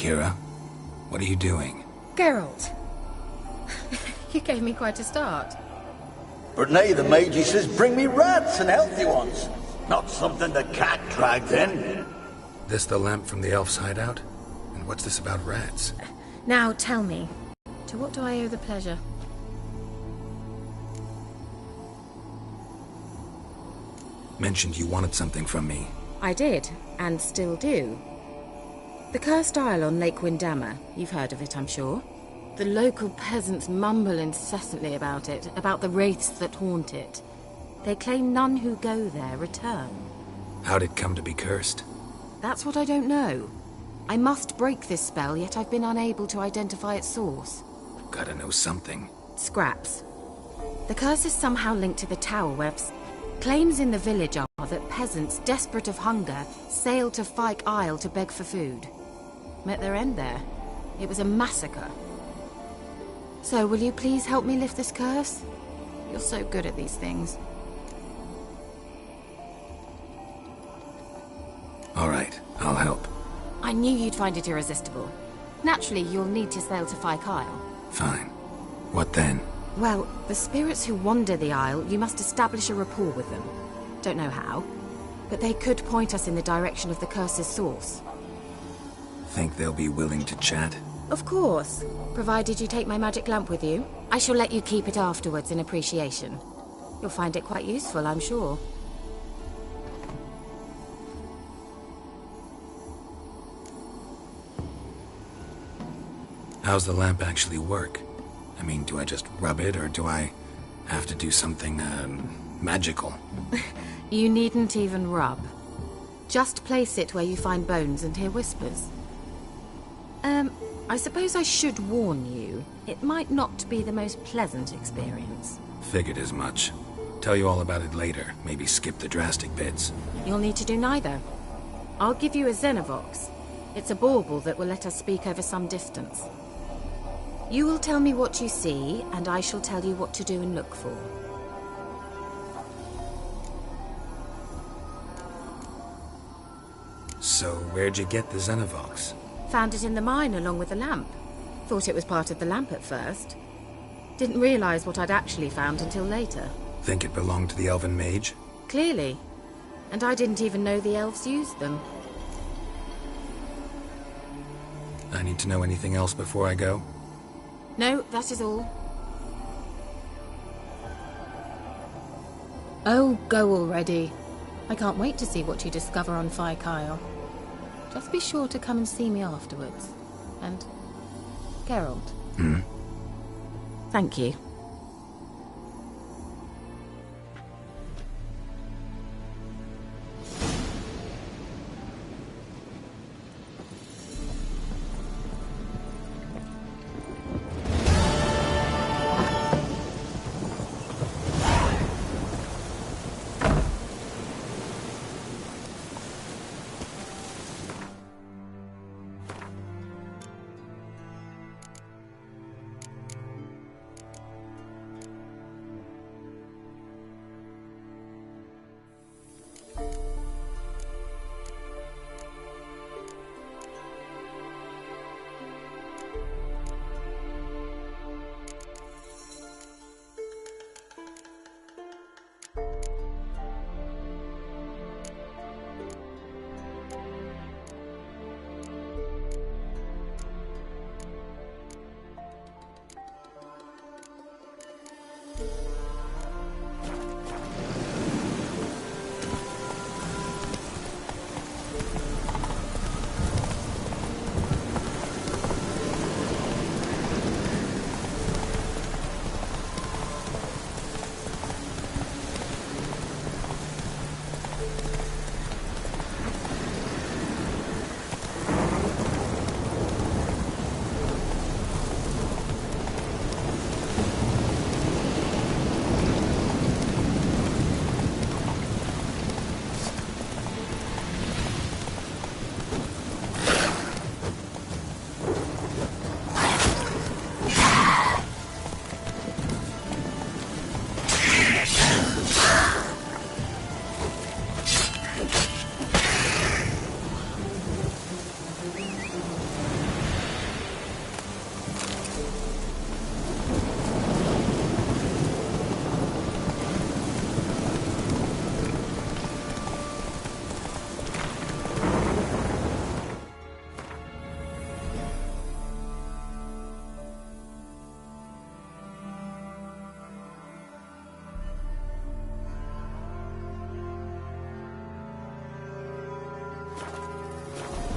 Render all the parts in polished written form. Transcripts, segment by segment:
Kiera. What are you doing? Geralt. You gave me quite a start. But nay, the mage he says bring me rats and healthy ones. Not something the cat dragged in. This the lamp from the elf's hideout? And what's this about rats? Now tell me, to what do I owe the pleasure? Mentioned you wanted something from me. I did, and still do. The cursed isle on Lake Windammer. You've heard of it, I'm sure. The local peasants mumble incessantly about it, about the wraiths that haunt it. They claim none who go there return. How'd it come to be cursed? That's what I don't know. I must break this spell, yet I've been unable to identify its source. Gotta know something. Scraps. The curse is somehow linked to the tower where... Claims in the village are that peasants, desperate of hunger, sailed to Fyke Isle to beg for food. Met their end there. It was a massacre. So, will you please help me lift this curse? You're so good at these things. All right, I'll help. I knew you'd find it irresistible. Naturally, you'll need to sail to Fyke Isle. Fine. What then? Well, the spirits who wander the Isle, you must establish a rapport with them. Don't know how, but they could point us in the direction of the curse's source. Think they'll be willing to chat? Of course, provided you take my magic lamp with you. I shall let you keep it afterwards in appreciation. You'll find it quite useful, I'm sure. How's the lamp actually work? I mean, do I just rub it, or do I have to do something, magical? You needn't even rub. Just place it where you find bones and hear whispers. I suppose I should warn you. It might not be the most pleasant experience. Figured as much. Tell you all about it later. Maybe skip the drastic bits. You'll need to do neither. I'll give you a Xenovox. It's a bauble that will let us speak over some distance. You will tell me what you see, and I shall tell you what to do and look for. So, where'd you get the Xenovox? Found it in the mine along with the lamp. Thought it was part of the lamp at first. Didn't realize what I'd actually found until later. Think it belonged to the elven mage? Clearly. And I didn't even know the elves used them. I need to know anything else before I go? No, that is all. Oh, go already. I can't wait to see what you discover on Fyke Isle. Just be sure to come and see me afterwards. And... Geralt. Hmm? Thank you.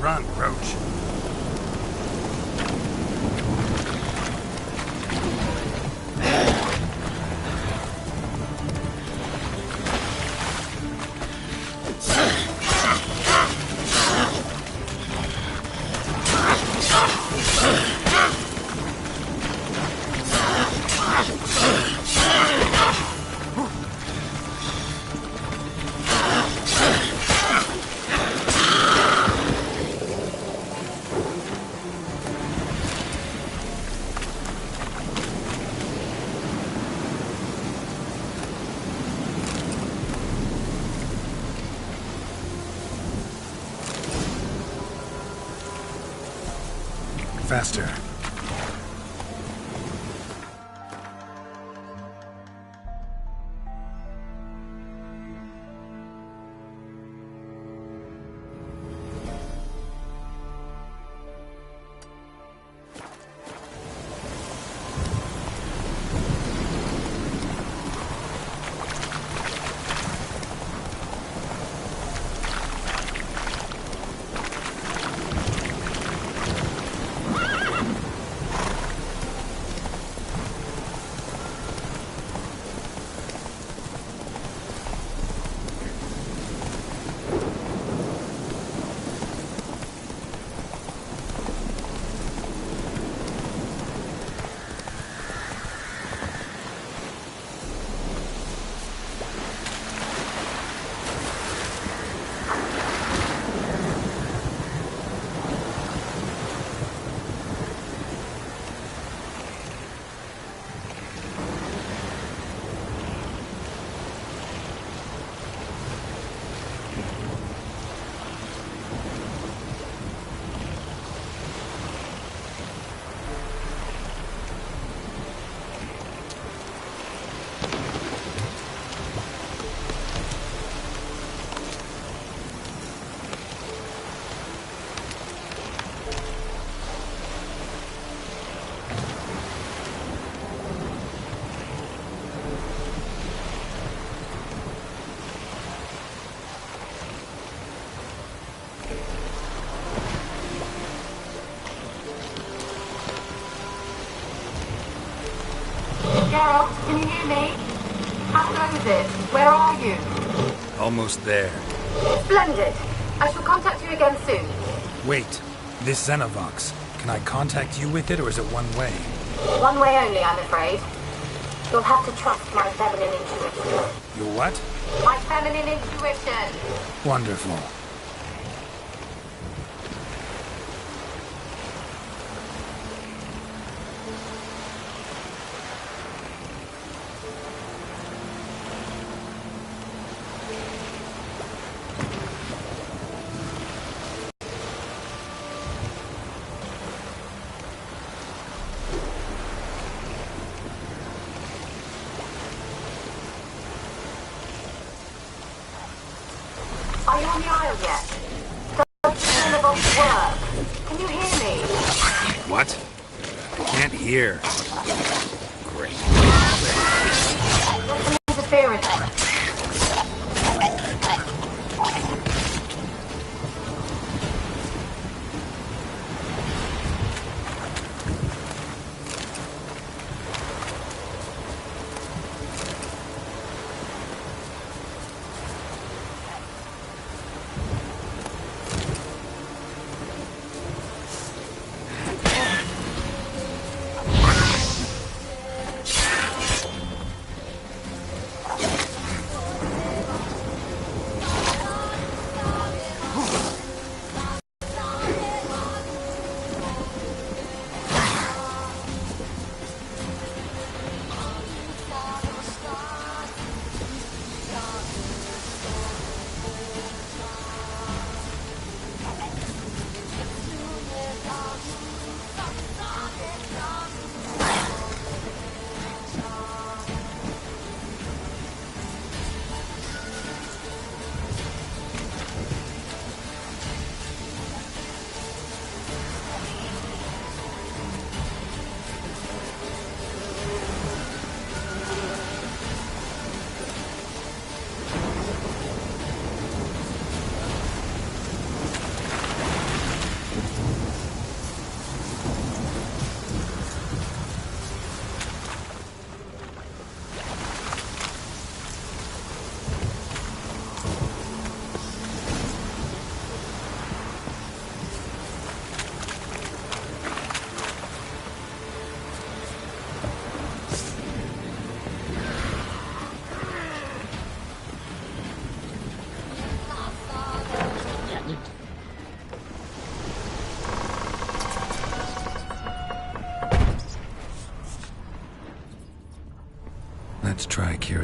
Run, Roach. Faster. Geralt, can you hear me? How goes it? Where are you? Almost there. Splendid. I shall contact you again soon. Wait. This Xenovox. Can I contact you with it, or is it one way? One way only, I'm afraid. You'll have to trust my feminine intuition. Your what? My feminine intuition. Wonderful. Are you on the aisle yet? Does Xenovox work? Can you hear me? What? I can't hear. Great. There's some interference.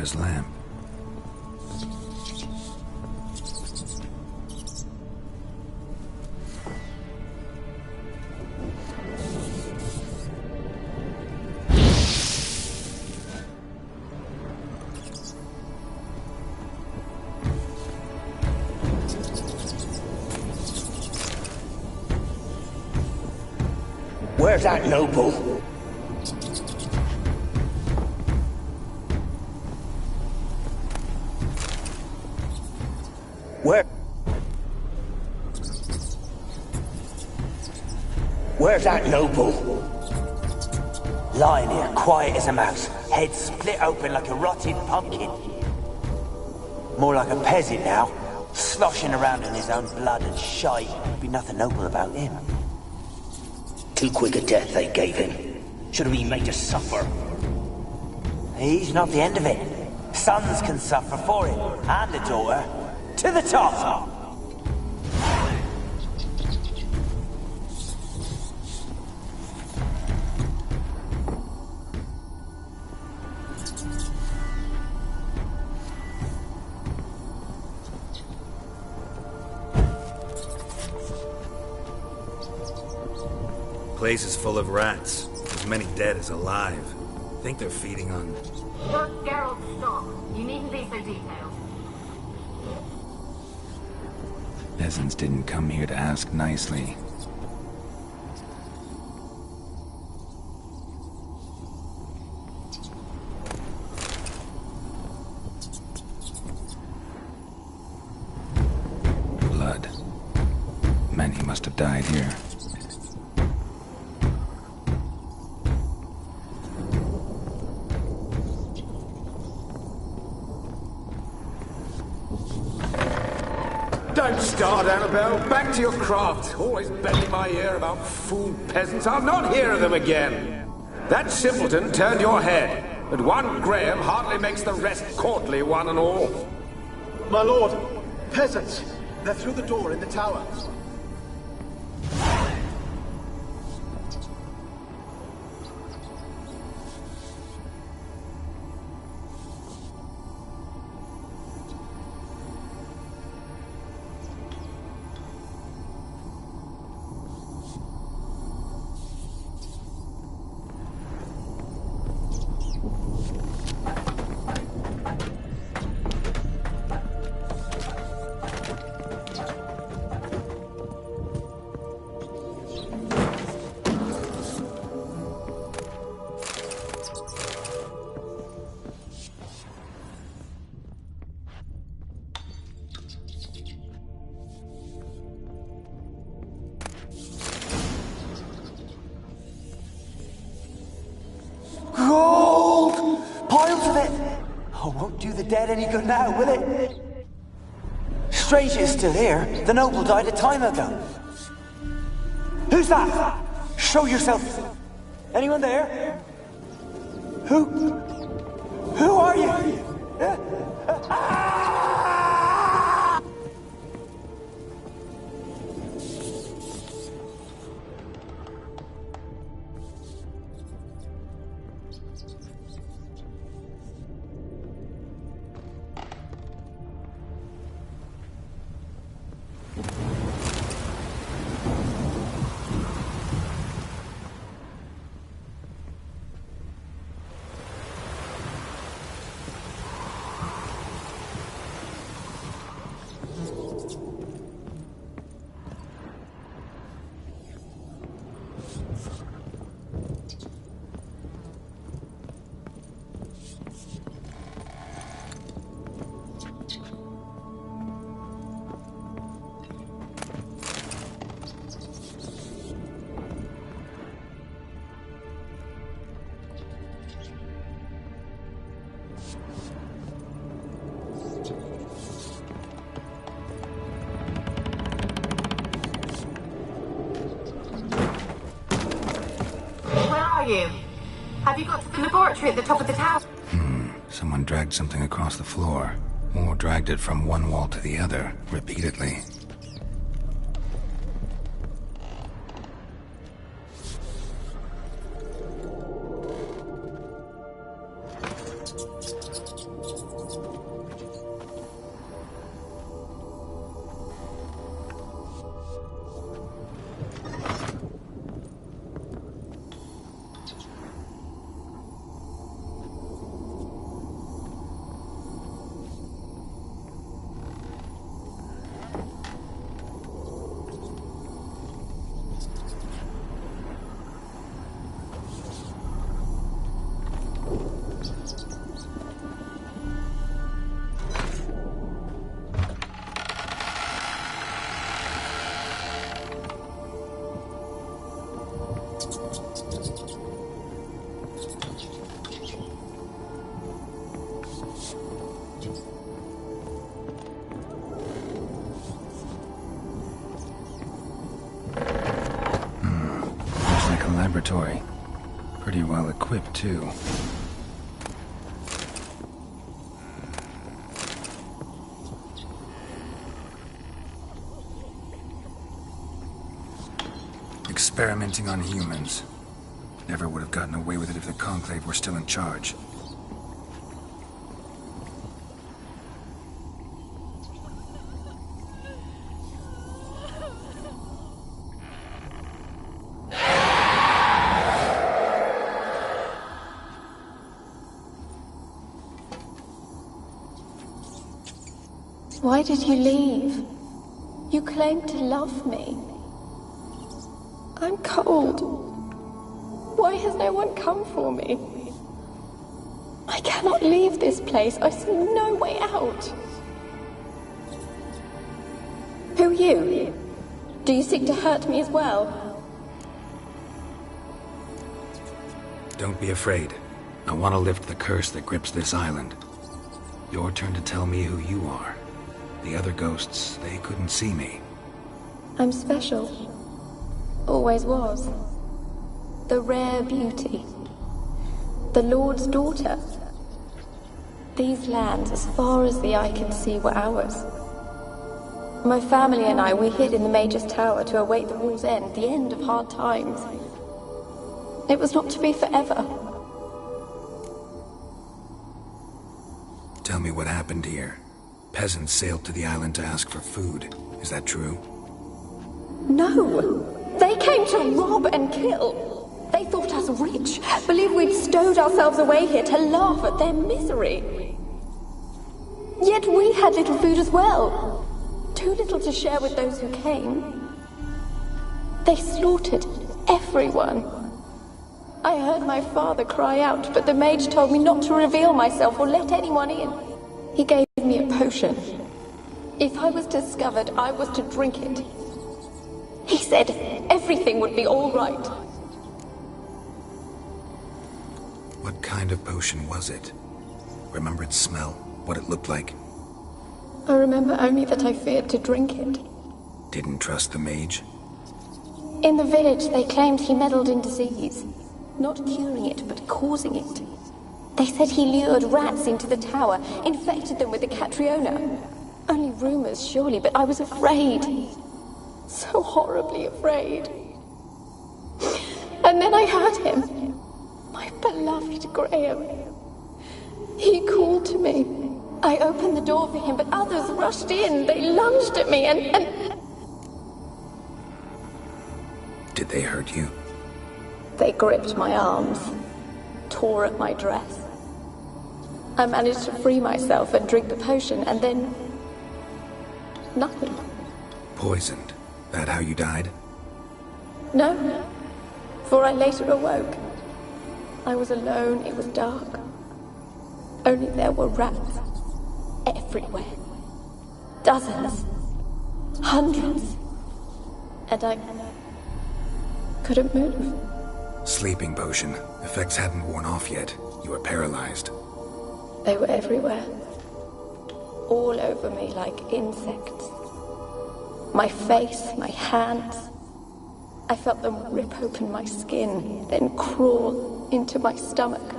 Kiera's lamp. Where's that noble? Where's that noble? Lying here, quiet as a mouse, head split open like a rotted pumpkin. More like a peasant now, sloshing around in his own blood and shite. Be nothing noble about him. Too quick a death they gave him. Should have been made to suffer. He's not the end of it. Sons can suffer for him, and a daughter. To the top! Place is full of rats. As many dead as alive. Think they're feeding on... Just Geralt, stop. You needn't be so detailed. Peasants didn't come here to ask nicely. Blood. Many must have died here. Don't start, Annabelle. Back to your craft. Always bending my ear about fool peasants. I'll not hear of them again. That simpleton turned your head, but one Graham hardly makes the rest courtly, one and all. My lord, peasants. They're through the door in the tower. Gold! Piles of it! Oh, won't do the dead any good now, will it? Strange it's still here. The noble died a time ago. Who's that? Show yourself. Anyone there? Who are you? You? Have you got to the laboratory at the top of the tower? Someone dragged something across the floor. Or dragged it from one wall to the other, repeatedly. laboratory. Pretty well equipped, too. Experimenting on humans. Never would have gotten away with it if the Conclave were still in charge. Why did you leave? You claimed to love me. I'm cold. Why has no one come for me? I cannot leave this place. I see no way out. Who are you? Do you seek to hurt me as well? Don't be afraid. I want to lift the curse that grips this island. Your turn to tell me who you are. The other ghosts, they couldn't see me. I'm special. Always was. The rare beauty. The Lord's daughter. These lands, as far as the eye can see, were ours. My family and I, we hid in the Major's Tower to await the war's end, the end of hard times. It was not to be forever. Tell me what happened here. Peasants sailed to the island to ask for food. Is that true? No! They came to rob and kill. They thought us rich, believed we'd stowed ourselves away here to laugh at their misery. Yet we had little food as well. Too little to share with those who came. They slaughtered everyone. I heard my father cry out, but the mage told me not to reveal myself or let anyone in. He gave me a potion. If I was discovered, I was to drink it. He said everything would be all right. What kind of potion was it? Remember its smell? What it looked like? I remember only that I feared to drink it. Didn't trust the mage? In the village, they claimed he meddled in disease. Not curing it, but causing it. They said he lured rats into the tower, infected them with the Catriona. Only rumors, surely, but I was afraid. So horribly afraid. And then I heard him. My beloved Graham. He called to me. I opened the door for him, but others rushed in. They lunged at me and... Did they hurt you? They gripped my arms, tore at my dress. I managed to free myself and drink the potion, and then... nothing. Poisoned? That how you died? No, for I later awoke. I was alone, it was dark. Only there were rats. Everywhere. Dozens. Hundreds. And I... couldn't move. Sleeping potion. Effects hadn't worn off yet. You were paralyzed. They were everywhere. All over me like insects. My face, my hands. I felt them rip open my skin, then crawl into my stomach.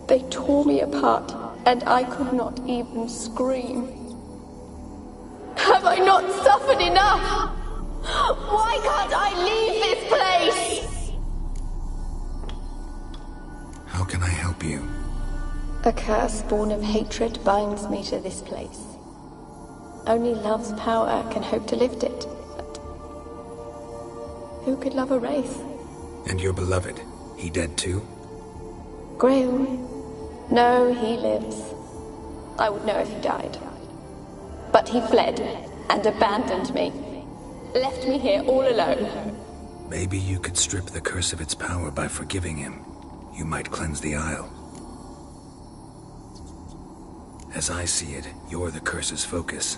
They tore me apart, and I could not even scream. Have I not suffered enough? Why can't I leave this place? How can I help you? A curse born of hatred binds me to this place. Only love's power can hope to lift it, but who could love a wraith? And your beloved, he dead too? Graham? No, he lives. I would know if he died. But he fled and abandoned me. Left me here all alone. Maybe you could strip the curse of its power by forgiving him. You might cleanse the Isle. As I see it, you're the curse's focus.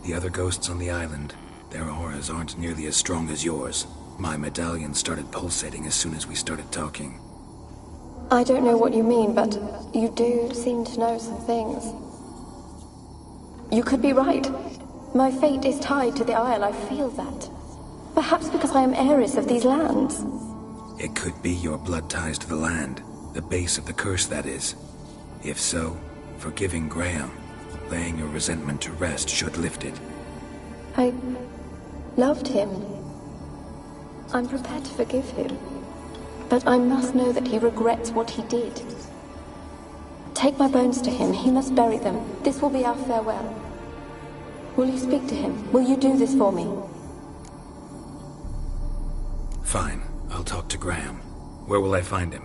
The other ghosts on the island, their auras aren't nearly as strong as yours. My medallion started pulsating as soon as we started talking. I don't know what you mean, but you do seem to know some things. You could be right. My fate is tied to the Isle, I feel that. Perhaps because I am heiress of these lands. It could be your blood ties to the land, the base of the curse, that is. If so, forgiving Graham, laying your resentment to rest should lift it. I loved him. I'm prepared to forgive him. But I must know that he regrets what he did. Take my bones to him. He must bury them. This will be our farewell. Will you speak to him? Will you do this for me? Fine. I'll talk to Graham. Where will I find him?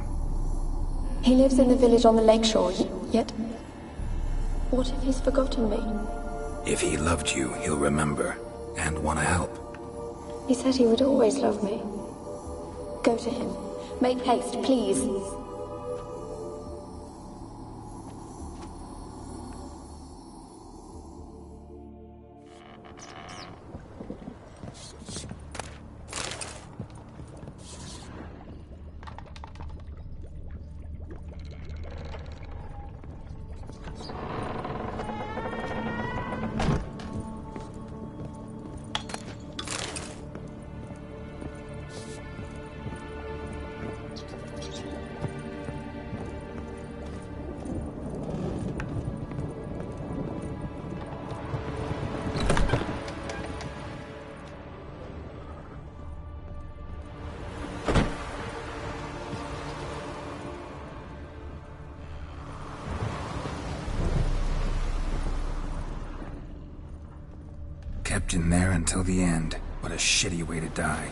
He lives in the village on the lakeshore, yet... What if he's forgotten me? If he loved you, he'll remember, and want to help. He said he would always love me. Go to him. Make haste, please. Kept in there until the end. What a shitty way to die.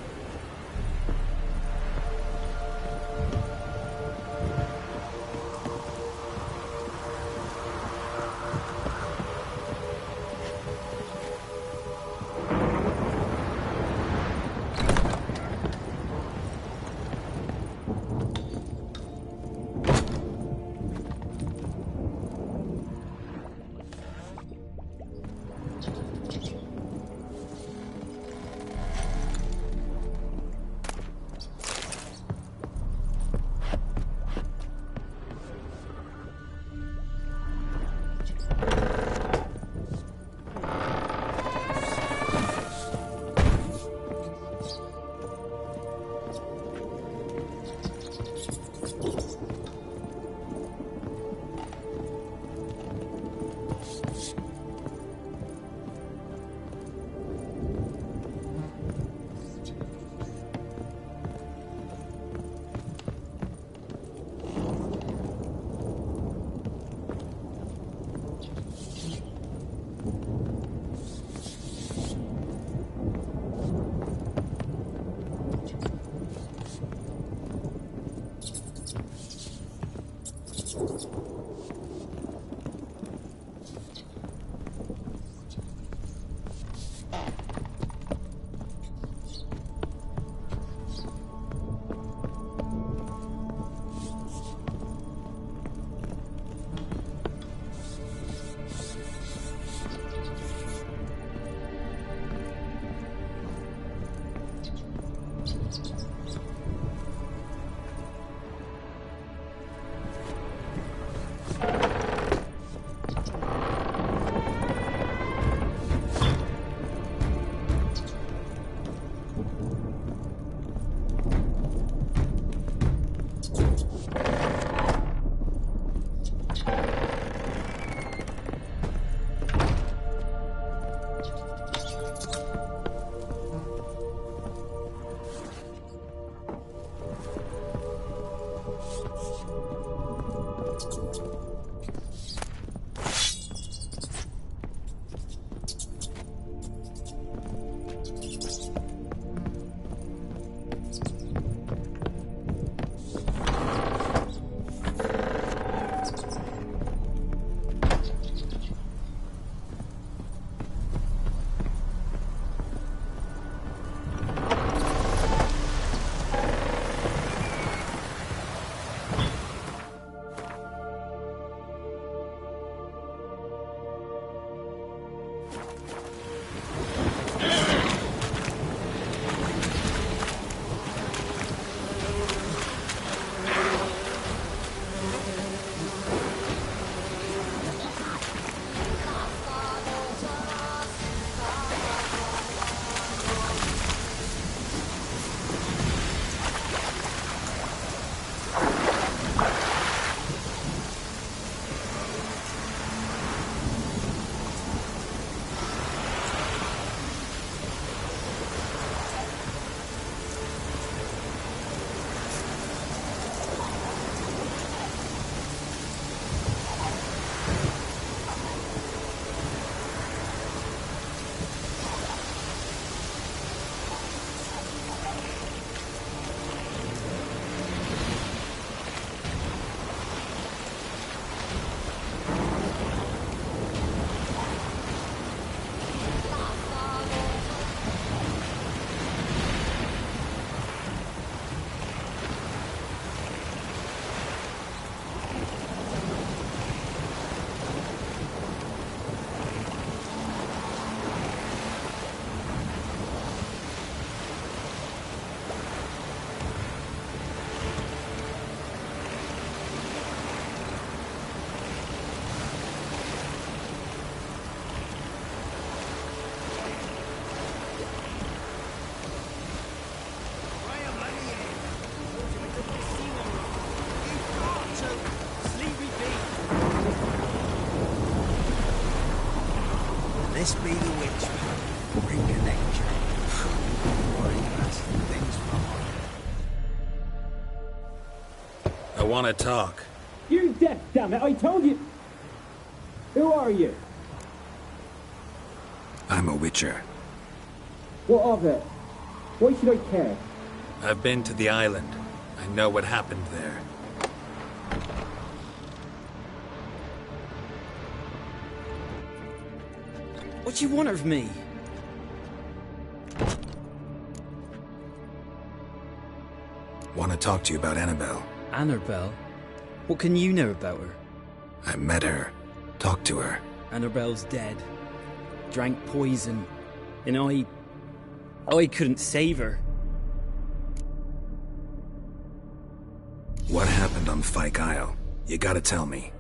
This be the witch. Reconnect you. Things from I want to talk. You're deaf, damn it! I told you. Who are you? I'm a witcher. What of it? Why should I care? I've been to the island. I know what happened there. What do you want of me? Want to talk to you about Annabelle. Annabelle? What can you know about her? I met her. Talked to her. Annabelle's dead. Drank poison. And I couldn't save her. What happened on Fyke Isle? You gotta tell me.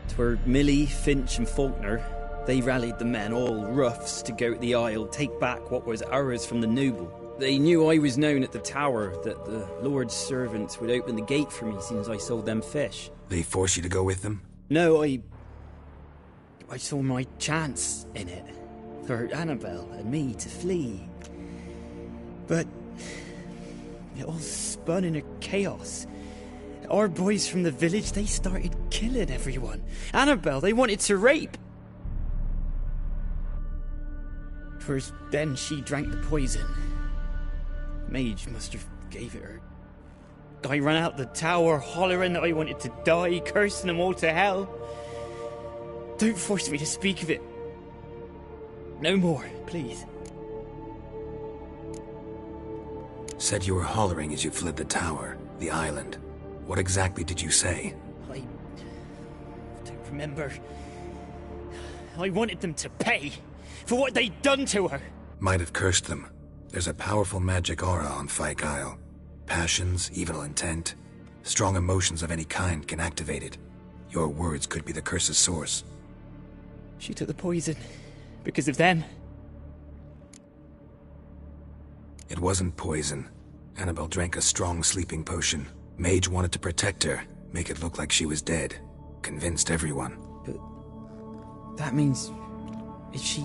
'Twere Millie, Finch and Faulkner. They rallied the men, all roughs, to go to the Isle, take back what was ours from the noble. They knew I was known at the tower, that the Lord's servants would open the gate for me since I sold them fish. They force you to go with them? No, I saw my chance in it. For Annabelle and me to flee. But it all spun in a chaos. Our boys from the village, they started killing everyone. Annabelle, they wanted to rape. First, then she drank the poison. Mage must have gave it her. I ran out the tower, hollering that I wanted to die, cursing them all to hell. Don't force me to speak of it. No more, please. Said you were hollering as you fled the tower, the island. What exactly did you say? I don't remember. I wanted them to pay for what they'd done to her. Might have cursed them. There's a powerful magic aura on Fyke Isle. Passions, evil intent, strong emotions of any kind can activate it. Your words could be the curse's source. She took the poison because of them. It wasn't poison. Annabelle drank a strong sleeping potion. Mage wanted to protect her, make it look like she was dead. Convinced everyone. But that means... is she...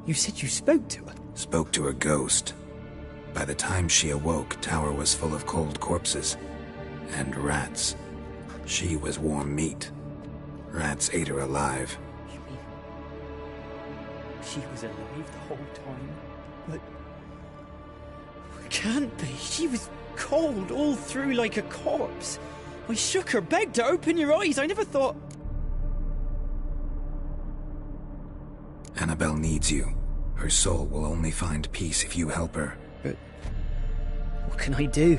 You said you spoke to her? Spoke to her ghost. By the time she awoke, tower was full of cold corpses. And rats. She was warm meat. Rats ate her alive. You mean... she was alive the whole time? But... it can't be. She was cold all through like a corpse. I shook her, begged her, open your eyes. I never thought... Annabelle needs you. Her soul will only find peace if you help her. But... what can I do?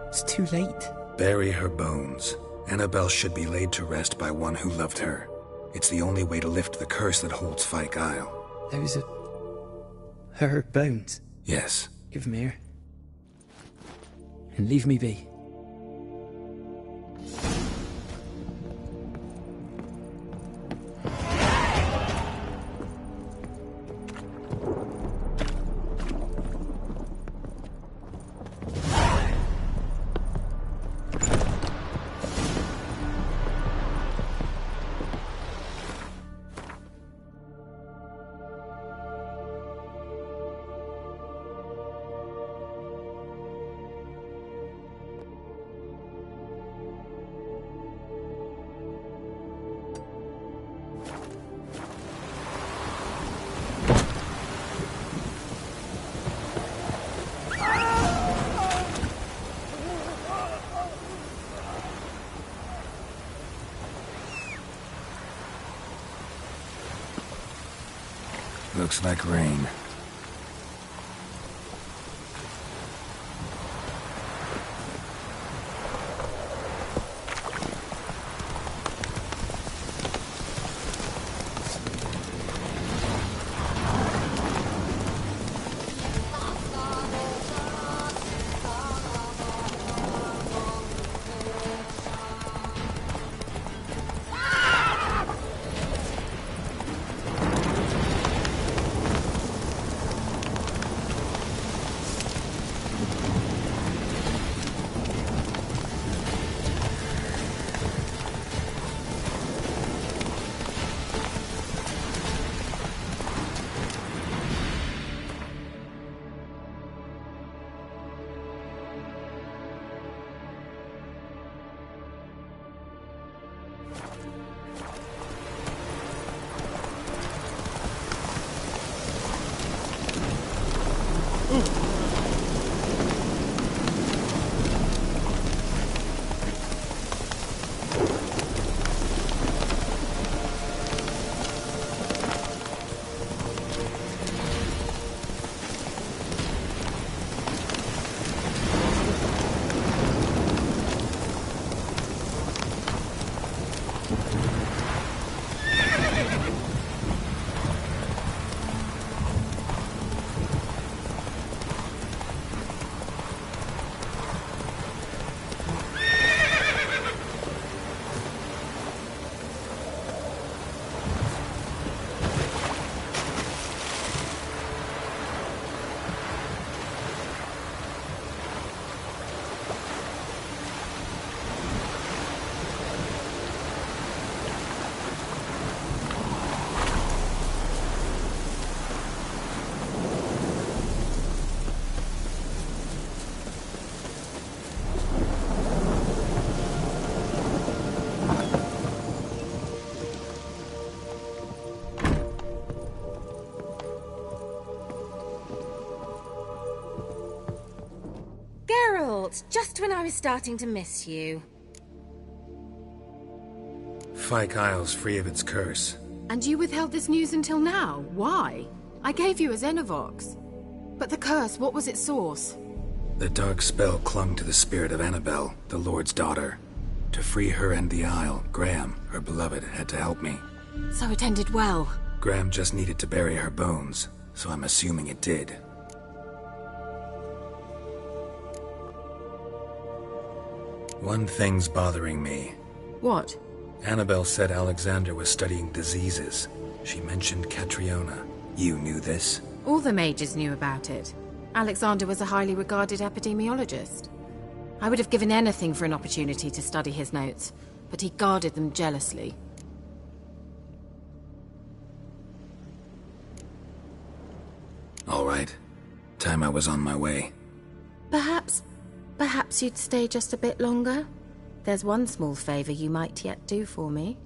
It's too late. Bury her bones. Annabelle should be laid to rest by one who loved her. It's the only way to lift the curse that holds Fyke Isle. Those are... her bones? Yes. Give them here. And leave me be. Looks like rain. just when I was starting to miss you. Fyke Isle's free of its curse. And you withheld this news until now? Why? I gave you a Xenovox. But the curse, what was its source? The dark spell clung to the spirit of Annabelle, the Lord's daughter. To free her and the Isle, Graham, her beloved, had to help me. So it ended well. Graham just needed to bury her bones, so I'm assuming it did. One thing's bothering me. What? Annabelle said Alexander was studying diseases. She mentioned Catriona. You knew this? All the mages knew about it. Alexander was a highly regarded epidemiologist. I would have given anything for an opportunity to study his notes, but he guarded them jealously. All right. Time I was on my way. Perhaps you'd stay just a bit longer? There's one small favor you might yet do for me.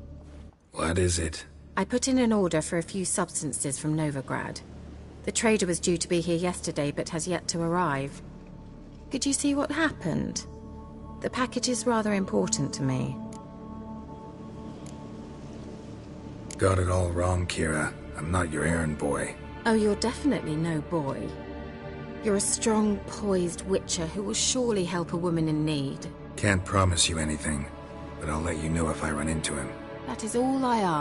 What is it? I put in an order for a few substances from Novigrad. The trader was due to be here yesterday, but has yet to arrive. Could you see what happened? The package is rather important to me. Got it all wrong, Kiera. I'm not your errand boy. Oh, you're definitely no boy. You're a strong, poised witcher who will surely help a woman in need. Can't promise you anything, but I'll let you know if I run into him. That is all I ask.